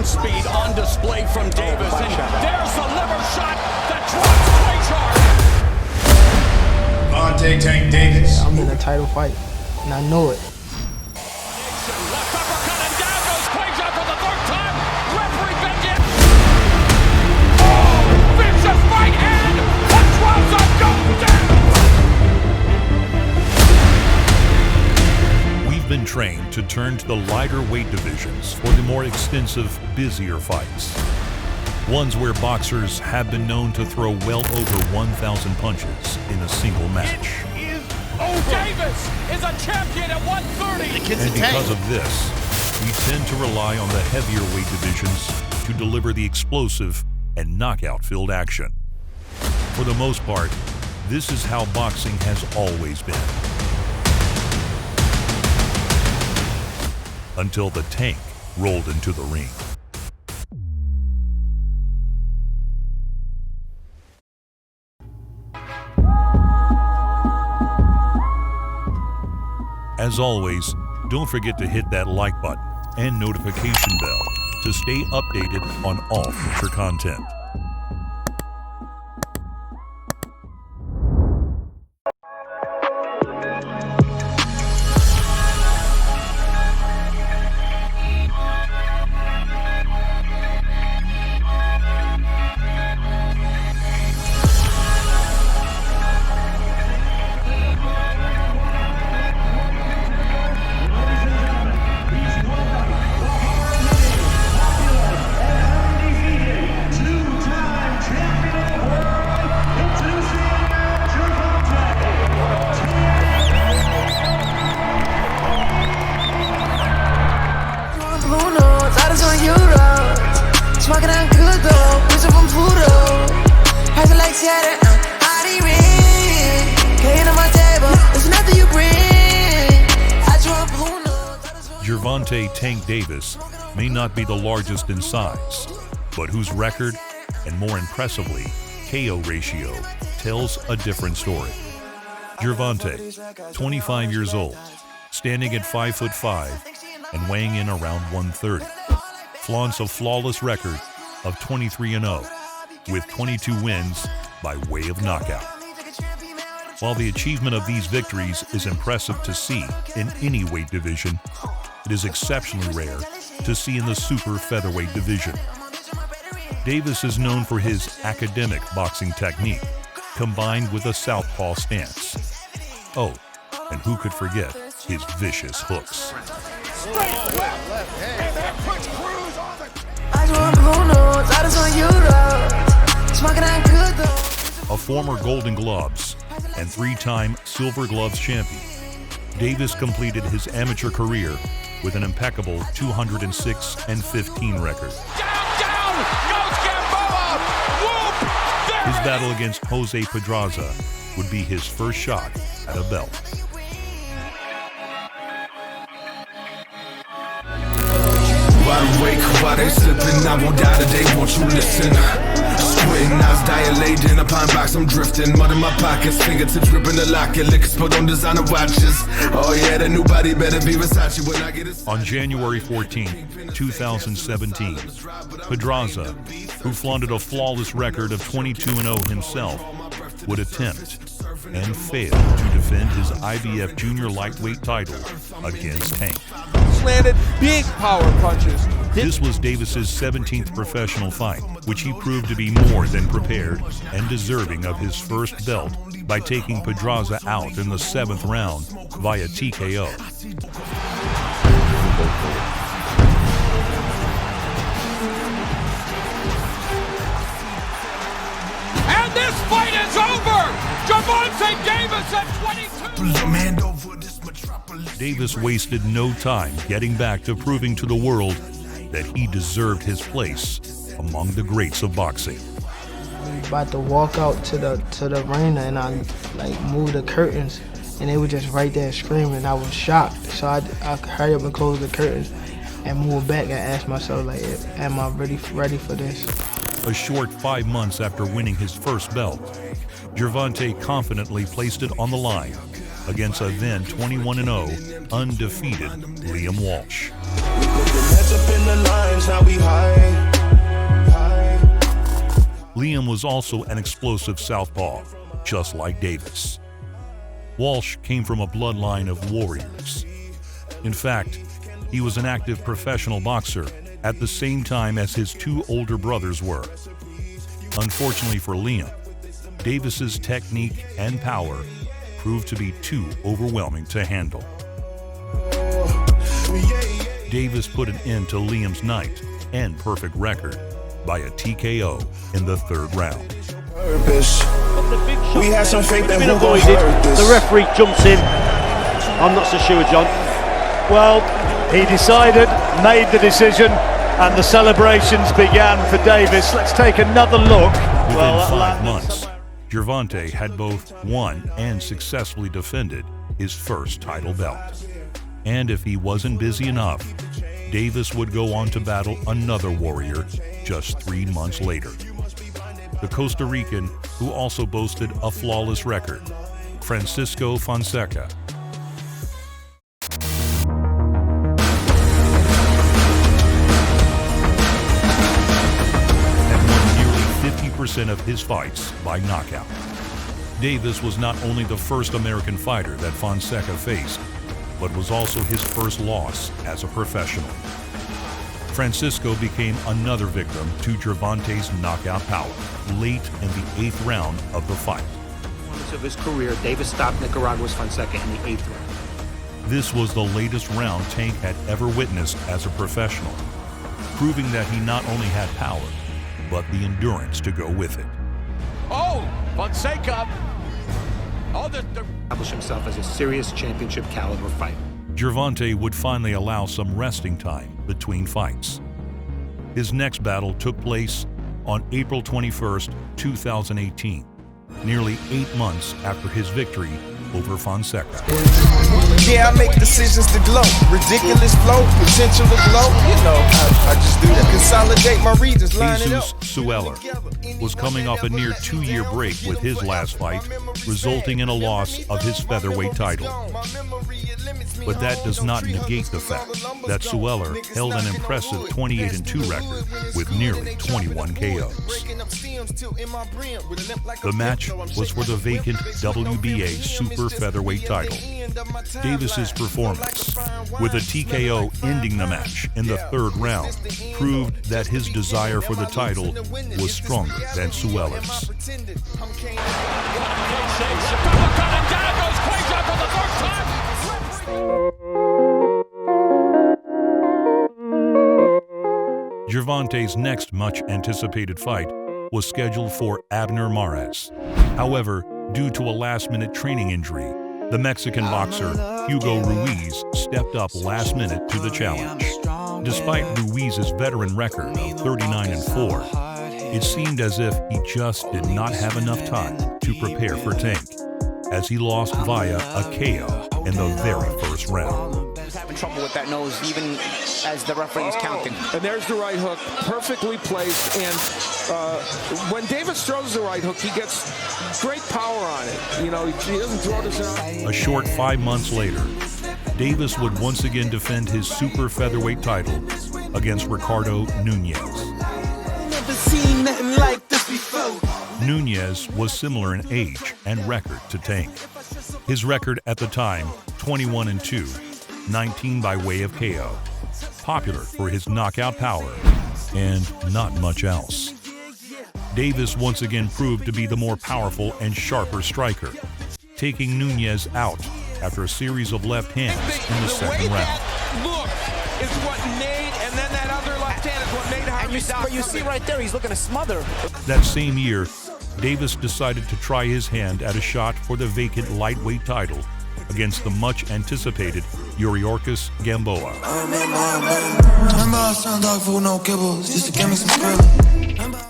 hand speed on display from Davis, and there's the liver shot that drops Gervonta Tank Davis. I'm in a title fight, and I know it. Left uppercut and down goes Quajar for the third time. Referee bent in. Oh, vicious right hand. Pedraza goes down. We've been trained to turn to the lighter weight divisions for the more extensive, busier fights. Ones where boxers have been known to throw well over 1,000 punches in a single match. Davis is a champion at 130. And because of this, we tend to rely on the heavier weight divisions to deliver the explosive and knockout-filled action. For the most part, this is how boxing has always been. Until the Tank rolled into the ring. As always, don't forget to hit that like button and notification bell to stay updated on all future content. Smoking on good though, bitch from Pluto. Price like Seattle, Audi ring. Came to my table, there's nothing you bring. I draw Bruno. Gervonta "Tank" Davis may not be the largest in size, but whose record, and more impressively, KO ratio, tells a different story. Gervonta, 25 years old, standing at 5'5" and weighing in around 130. Flaunts a flawless record of 23-0 with 22 wins by way of knockout. While the achievement of these victories is impressive to see in any weight division, it is exceptionally rare to see in the super featherweight division. Davis is known for his academic boxing technique combined with a southpaw stance. Oh, and who could forget his vicious hooks. A former Golden Gloves and 3-time Silver Gloves champion, Davis completed his amateur career with an impeccable 206-15 record. Down goes Gamboa. Whoop! His battle against Jose Pedraza would be his first shot at a belt. Wide awake, while they slipping, I won't die today, won't you listen? Squinting, eyes dilating, a pine box, I'm drifting. Mud in my pockets, fingertips ripping the locket. Liquor spilled on designer watches. Oh yeah, that new body better be Versace when I get it. On January 14, 2017, Pedraza, who flaunted a flawless record of 22-0 himself, would attempt and fail to defend his IBF junior lightweight title against Tank. Landed big power punches. This was Davis's 17th professional fight, which he proved to be more than prepared and deserving of his first belt by taking Pedraza out in the 7th round via TKO. And this fight is over. Gervonta Davis at 22. Davis wasted no time getting back to proving to the world that he deserved his place among the greats of boxing. About to walk out to the arena, and I moved the curtains, and they were just right there screaming. I was shocked, so I hurry up and close the curtains and moved back and asked myself, am I ready for this? A short 5 months after winning his first belt, Gervonta confidently placed it on the line against a then 21-0 undefeated Liam Walsh. We put the nets up in the lines, now we high. Liam was also an explosive southpaw, just like Davis. Walsh came from a bloodline of warriors. In fact, he was an active professional boxer at the same time as his two older brothers were. Unfortunately for Liam, Davis's technique and power proved to be too overwhelming to handle. Davis put an end to Liam's night and perfect record by a TKO in the third round. We had some faith that been avoided. The referee jumps in. I'm not so sure, John. Well, he decided, made the decision, and the celebrations began for Davis. Let's take another look. Within 5 months, Gervonta had both won and successfully defended his first title belt. And if he wasn't busy enough, Davis would go on to battle another warrior just 3 months later. The Costa Rican, who also boasted a flawless record, Francisco Fonseca. Had won nearly 50% of his fights by knockout. Davis was not only the first American fighter that Fonseca faced, but was also his first loss as a professional. Francisco became another victim to Gervonta's knockout power late in the 8th round of the fight. Of his career, Davis stopped Nicaragua's Fonseca in the 8th round. This was the latest round Tank had ever witnessed as a professional, proving that he not only had power, but the endurance to go with it. Oh, Fonseca. Oh, Established himself as a serious championship caliber fighter. Gervonta would finally allow some resting time between fights. His next battle took place on April 21st, 2018, nearly 8 months after his victory over Fonseca. Yeah, I make decisions to glow. Ridiculous flow, potential to glow. You know, I just do that. Consolidate my readers, line it up. Jesus Sueller was coming off a near 2-year break with his last fight, resulting in a loss of his featherweight title. But that does not negate the fact that Sueller held an impressive 28-2 record with nearly 21 KOs. The match was for the vacant WBA super featherweight title. Davis's performance, with a TKO ending the match in the 3rd round, proved that his desire for the title was stronger than Sueller's. Gervonta's next much-anticipated fight was scheduled for Abner Mares. However, due to a last-minute training injury, the Mexican boxer Hugo Ruiz stepped up last minute to the challenge. Despite Ruiz's veteran record of 39-4, it seemed as if he just did not have enough time to prepare for Tank, as he lost via a KO in the very first round. He's having trouble with that nose, even as the referee is counting. And there's the right hook, perfectly placed. And when Davis throws the right hook, he gets great power on it. You know, he doesn't throw this out. A short 5 months later, Davis would once again defend his super featherweight title against Ricardo Nunez. Never seen nothing like this before. Nunez was similar in age and record to Tank. His record at the time, 21-2, 19 by way of KO. Popular for his knockout power and not much else. Davis once again proved to be the more powerful and sharper striker, taking Nunez out after a series of left hands in the 2nd round. Look is what made, and then that other left hand is what made Harvey stop. But you see right there, he's looking to smother. That same year, Davis decided to try his hand at a shot for the vacant lightweight title against the much-anticipated Yuriorkis Gamboa.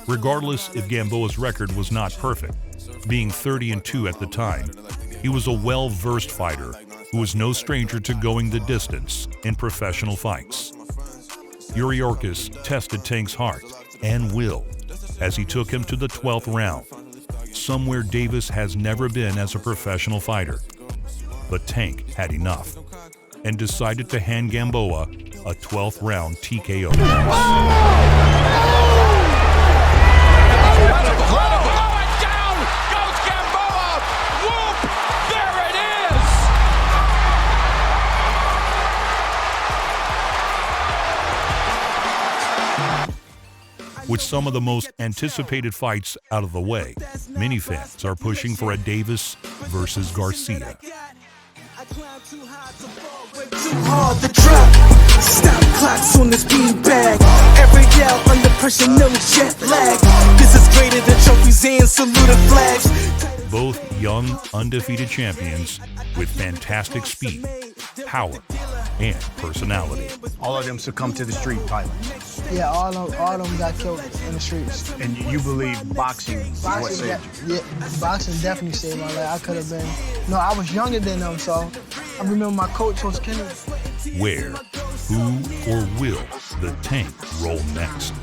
Regardless if Gamboa's record was not perfect, being 30-2 at the time, he was a well-versed fighter who was no stranger to going the distance in professional fights. Yuriorkis tested Tank's heart and will as he took him to the 12th round, somewhere Davis has never been as a professional fighter. But Tank had enough and decided to hand Gamboa a 12th round TKO. With some of the most anticipated fights out of the way, many fans are pushing for a Davis versus Garcia. Too hard to drop. Stop clocks on this beanbag. Every yell under pressure, no jet lag. This is greater than trophies and saluted flags. Both young, undefeated champions with fantastic speed, power, and personality. All of them succumbed to the street violence. Yeah, all of them got killed in the streets. And you believe boxing is what saved you? Yeah, boxing definitely saved my life. I could have been, I was younger than them, so I remember my coach was Kennedy. Where, who, or will the Tank roll next?